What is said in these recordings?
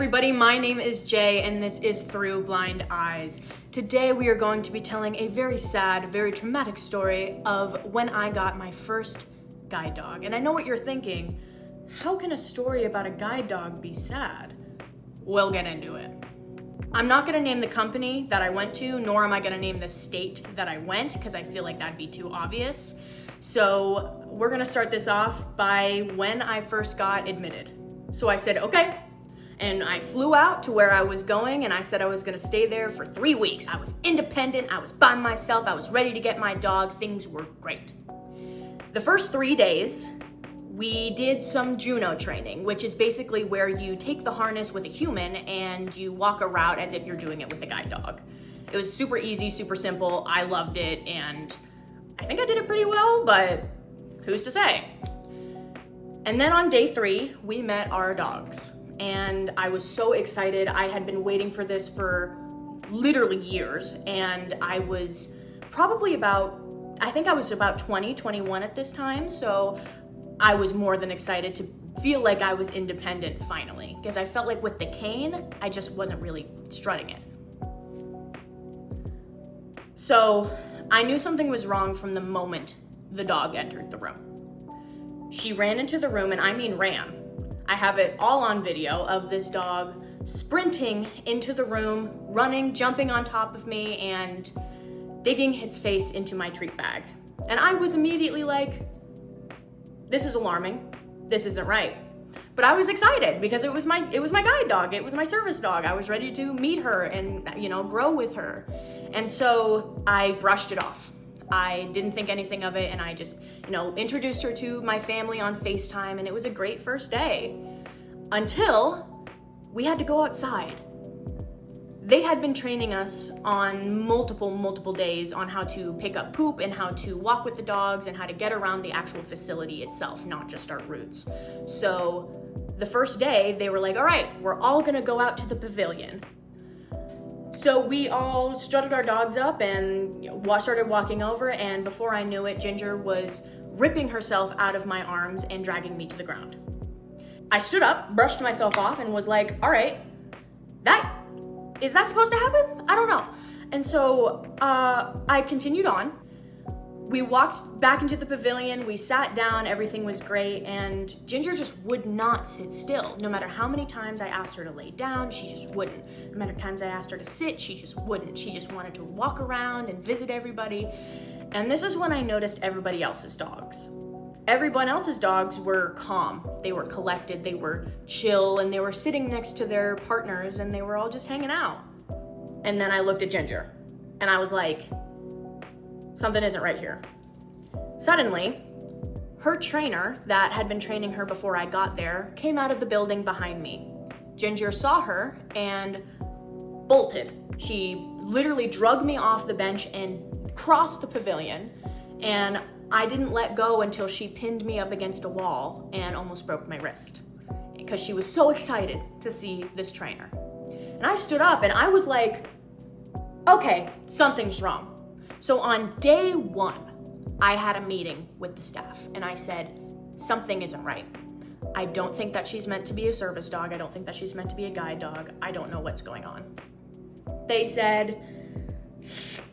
everybody, my name is Jay and this is Through Blind Eyes. Today we are going to be telling a very sad, very traumatic story of when I got my first guide dog. And I know what you're thinking, how can a story about a guide dog be sad? We'll get into it. I'm not gonna name the company that I went to, nor am I gonna name the state that I went, because I feel like that'd be too obvious. So we're gonna start this off by when I first got admitted. So I said, okay. And I flew out to where I was going and I said I was gonna stay there for 3 weeks. I was independent, I was by myself, I was ready to get my dog, things were great. The first 3 days, we did some Juno training, which is basically where you take the harness with a human and you walk a route as if you're doing it with a guide dog. It was super easy, super simple, I loved it, and I think I did it pretty well, but who's to say? And then on day 3, we met our dogs. And I was so excited. I had been waiting for this for literally years. And I was probably I think I was about 20, 21 at this time. So I was more than excited to feel like I was independent finally. Because I felt like with the cane, I just wasn't really strutting it. So I knew something was wrong from the moment the dog entered the room. She ran into the room, and I mean ran. I have it all on video of this dog sprinting into the room, running, jumping on top of me, and digging its face into my treat bag. And I was immediately like, this is alarming. This isn't right. But I was excited because it was my guide dog. It was my service dog. I was ready to meet her and, grow with her. And so I brushed it off. I didn't think anything of it, and I just, introduced her to my family on FaceTime, and it was a great first day. Until we had to go outside. They had been training us on multiple days on how to pick up poop and how to walk with the dogs and how to get around the actual facility itself, not just our routes. So the first day, they were like, all right, we're all gonna go out to the pavilion. So we all strutted our dogs up and started walking over, and before I knew it, Ginger was ripping herself out of my arms and dragging me to the ground. I stood up, brushed myself off, and was like, all right, is that supposed to happen? I don't know. And so I continued on. We walked back into the pavilion, we sat down, everything was great, and Ginger just would not sit still. No matter how many times I asked her to lay down, she just wouldn't. No matter times I asked her to sit, she just wouldn't. She just wanted to walk around and visit everybody. And this is when I noticed everybody else's dogs. Everyone else's dogs were calm, they were collected, they were chill, and they were sitting next to their partners, and they were all just hanging out. And then I looked at Ginger, and I was like, something isn't right here. Suddenly, her trainer that had been training her before I got there came out of the building behind me. Ginger saw her and bolted. She literally drugged me off the bench and crossed the pavilion, and I didn't let go until she pinned me up against a wall and almost broke my wrist because she was so excited to see this trainer. And I stood up and I was like, okay, something's wrong. So on day 1, I had a meeting with the staff and I said, something isn't right. I don't think that she's meant to be a service dog. I don't think that she's meant to be a guide dog. I don't know what's going on. They said,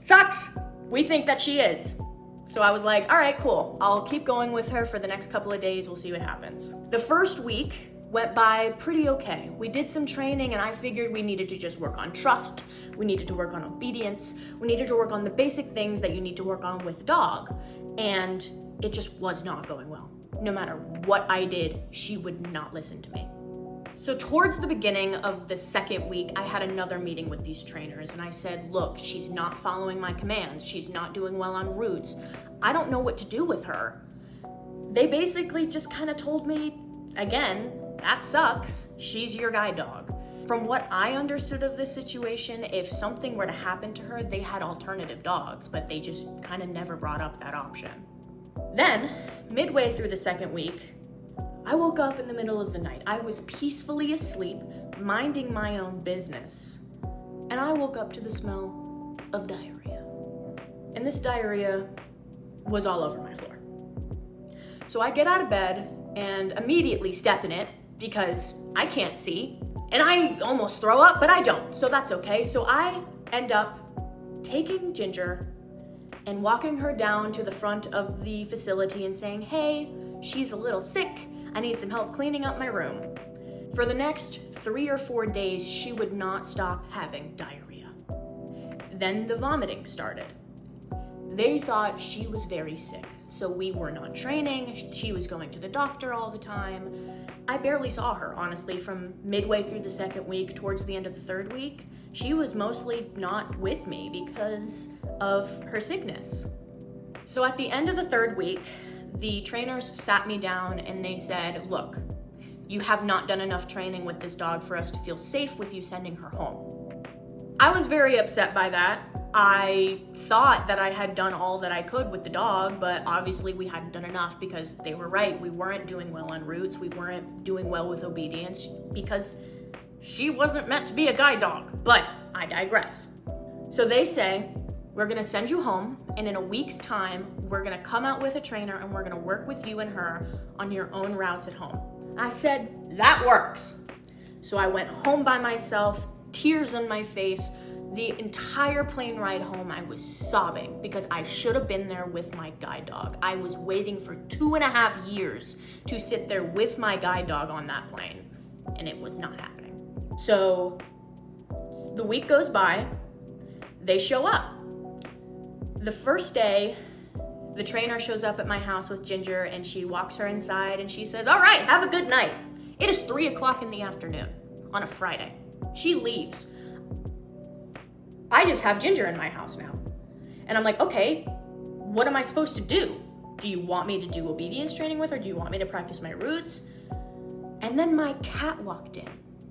sucks. We think that she is. So I was like, all right, cool. I'll keep going with her for the next couple of days. We'll see what happens. The first week went by pretty okay. We did some training and I figured we needed to just work on trust. We needed to work on obedience. We needed to work on the basic things that you need to work on with a dog. And it just was not going well. No matter what I did, she would not listen to me. So towards the beginning of the second week, I had another meeting with these trainers and I said, look, she's not following my commands. She's not doing well on routes. I don't know what to do with her. They basically just kind of told me, again, that sucks. She's your guide dog. From what I understood of this situation, if something were to happen to her, they had alternative dogs, but they just kind of never brought up that option. Then, midway through the second week, I woke up in the middle of the night. I was peacefully asleep, minding my own business, and I woke up to the smell of diarrhea. And this diarrhea was all over my floor. So I get out of bed and immediately step in it, because I can't see and I almost throw up, but I don't, so that's okay. So I end up taking Ginger and walking her down to the front of the facility and saying, hey, she's a little sick. I need some help cleaning up my room. For the next 3 or 4 days, she would not stop having diarrhea. Then the vomiting started. They thought she was very sick, so we were not training. She was going to the doctor all the time. I barely saw her, honestly, from midway through the 2nd week towards the end of the 3rd week. She was mostly not with me because of her sickness. So at the end of the 3rd week, the trainers sat me down and they said, look, you have not done enough training with this dog for us to feel safe with you sending her home. I was very upset by that. I thought that I had done all that I could with the dog, but obviously we hadn't done enough because they were right. We weren't doing well on routes. We weren't doing well with obedience because she wasn't meant to be a guide dog, but I digress. So they say, we're gonna send you home, and in a week's time, we're gonna come out with a trainer and we're gonna work with you and her on your own routes at home. I said, that works. So I went home by myself, tears on my face. The entire plane ride home, I was sobbing because I should have been there with my guide dog. I was waiting for 2.5 years to sit there with my guide dog on that plane, and it was not happening. So the week goes by, they show up. The first day, the trainer shows up at my house with Ginger and she walks her inside and she says, all right, have a good night. It is 3 o'clock in the afternoon on a Friday. She leaves. I just have Ginger in my house now. And I'm like, okay, what am I supposed to do? Do you want me to do obedience training with her? Do you want me to practice my routes? And then my cat walked in.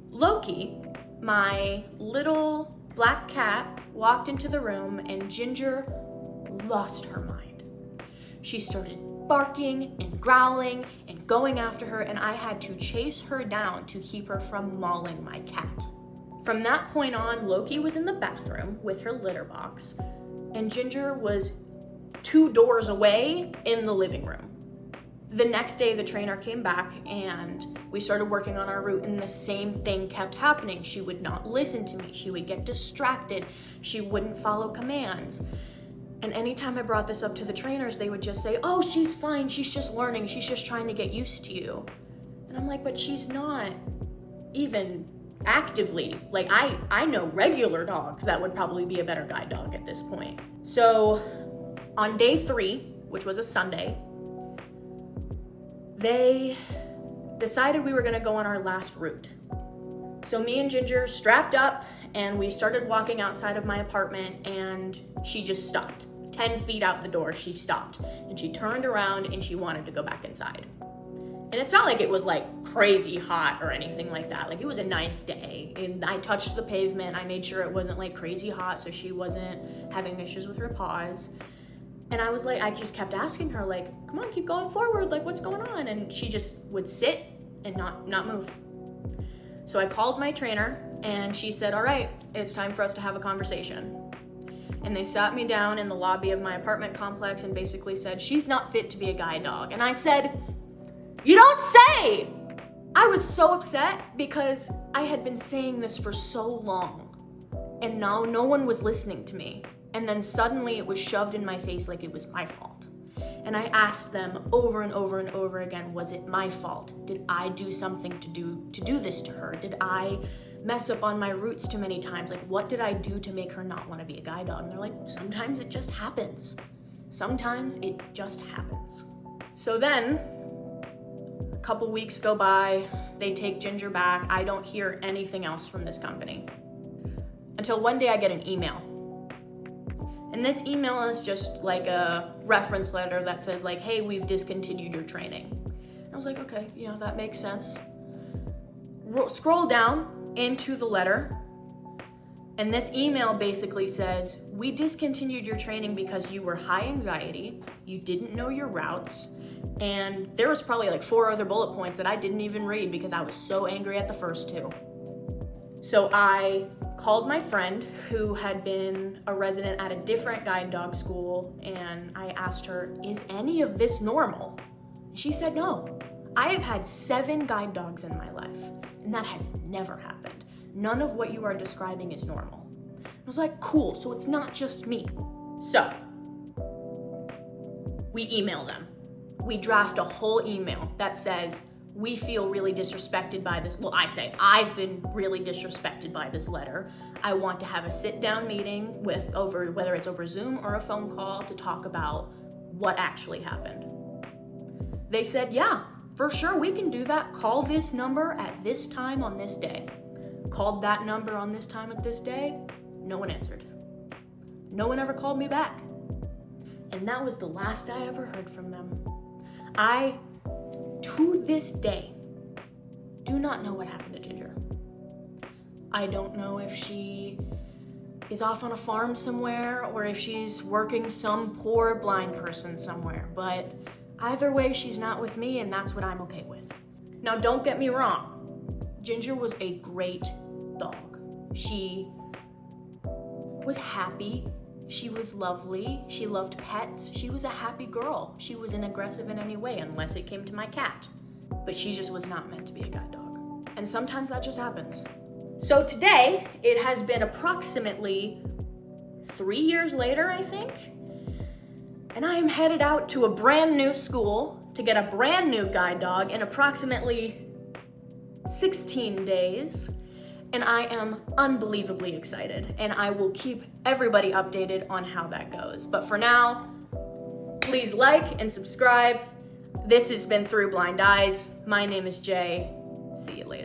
Loki, my little black cat, walked into the room and Ginger lost her mind. She started barking and growling and going after her, and I had to chase her down to keep her from mauling my cat. From that point on, Loki was in the bathroom with her litter box, and Ginger was 2 doors away in the living room. The next day, the trainer came back and we started working on our route, and the same thing kept happening. She would not listen to me. She would get distracted. She wouldn't follow commands. And anytime I brought this up to the trainers, they would just say, oh, she's fine. She's just learning. She's just trying to get used to you. And I'm like, but she's not even actively. Like, I know regular dogs that would probably be a better guide dog at this point. So on day 3, which was a Sunday, they decided we were gonna go on our last route. So me and Ginger strapped up and we started walking outside of my apartment, and she just stopped. 10 feet out the door, she stopped and she turned around and she wanted to go back inside. And it's not like it was like crazy hot or anything like that. Like, it was a nice day and I touched the pavement. I made sure it wasn't like crazy hot so she wasn't having issues with her paws. And I was like, I just kept asking her, like, come on, keep going forward. Like, what's going on? And she just would sit and not move. So I called my trainer and she said, all right, it's time for us to have a conversation. And they sat me down in the lobby of my apartment complex and basically said, she's not fit to be a guide dog. And I said, you don't say! I was so upset because I had been saying this for so long and now no one was listening to me. And then suddenly it was shoved in my face like it was my fault. And I asked them over and over and over again, was it my fault? Did I do something to do this to her? Did I mess up on my routes too many times? Like, what did I do to make her not want to be a guide dog? And they're like, sometimes it just happens. Sometimes it just happens. So then a couple weeks go by, they take Ginger back. I don't hear anything else from this company until one day I get an email. And this email is just like a reference letter that says like, hey, we've discontinued your training. And I was like, okay, yeah, that makes sense. Scroll down into the letter, and this email basically says, we discontinued your training because you were high anxiety, you didn't know your routes, and there was probably like 4 other bullet points that I didn't even read because I was so angry at the first 2. So I called my friend who had been a resident at a different guide dog school, and I asked her, is any of this normal? She said no. I have had 7 guide dogs in my life, and that has never happened. None of what you are describing is normal. I was like, cool, so it's not just me. So, we email them. We draft a whole email that says, we feel really disrespected by this. Well, I say, I've been really disrespected by this letter. I want to have a sit-down meeting whether it's over Zoom or a phone call, to talk about what actually happened. They said, yeah, for sure, we can do that. Call this number at this time on this day. Called that number on this time at this day. No one answered. No one ever called me back. And that was the last I ever heard from them. I, to this day, do not know what happened to Ginger. I don't know if she is off on a farm somewhere or if she's working some poor blind person somewhere, but either way, she's not with me, and that's what I'm okay with. Now, don't get me wrong. Ginger was a great dog. She was happy. She was lovely. She loved pets. She was a happy girl. She wasn't aggressive in any way unless it came to my cat. But she just was not meant to be a guide dog. And sometimes that just happens. So today, it has been approximately 3 years later, I think. And I am headed out to a brand new school to get a brand new guide dog in approximately 16 days. And I am unbelievably excited, and I will keep everybody updated on how that goes. But for now, please like and subscribe. This has been Through Blind Eyes. My name is Jay. See you later.